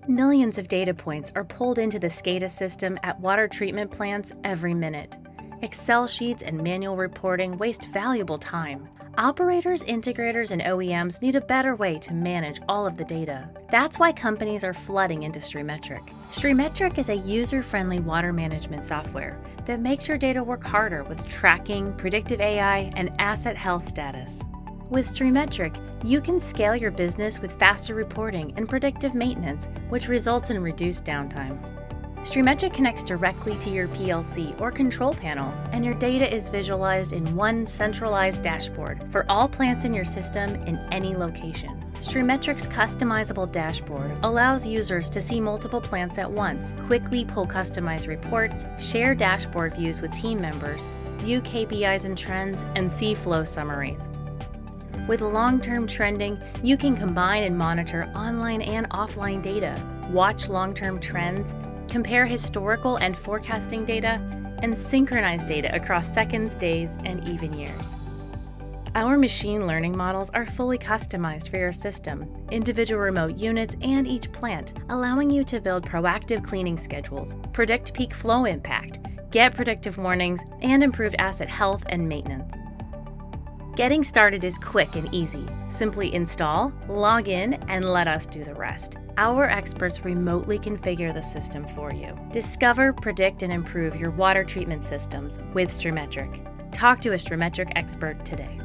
Millions of data points are pulled into the SCADA system at water treatment plants every minute. Excel sheets and manual reporting waste valuable time. Operators, integrators, and OEMs need a better way to manage all of the data. That's why companies are flooding into STREAMETRIC. STREAMETRIC is a user-friendly water management software that makes your data work harder with tracking, predictive AI, and asset health status. With STREAMETRIC, you can scale your business with faster reporting and predictive maintenance, which results in reduced downtime. STREAMETRIC connects directly to your PLC or control panel, and your data is visualized in one centralized dashboard for all plants in your system in any location. STREAMETRIC's customizable dashboard allows users to see multiple plants at once, quickly pull customized reports, share dashboard views with team members, view KPIs and trends, and see flow summaries. With long-term trending, you can combine and monitor online and offline data, watch long-term trends, compare historical and forecasting data, and synchronize data across seconds, days, and even years. Our machine learning models are fully customized for your system, individual remote units, and each plant, allowing you to build proactive cleaning schedules, predict peak flow impact, get predictive warnings, and improve asset health and maintenance. Getting started is quick and easy. Simply install, log in, and let us do the rest. Our experts remotely configure the system for you. Discover, predict, and improve your water treatment systems with STREAMETRIC. Talk to a STREAMETRIC expert today.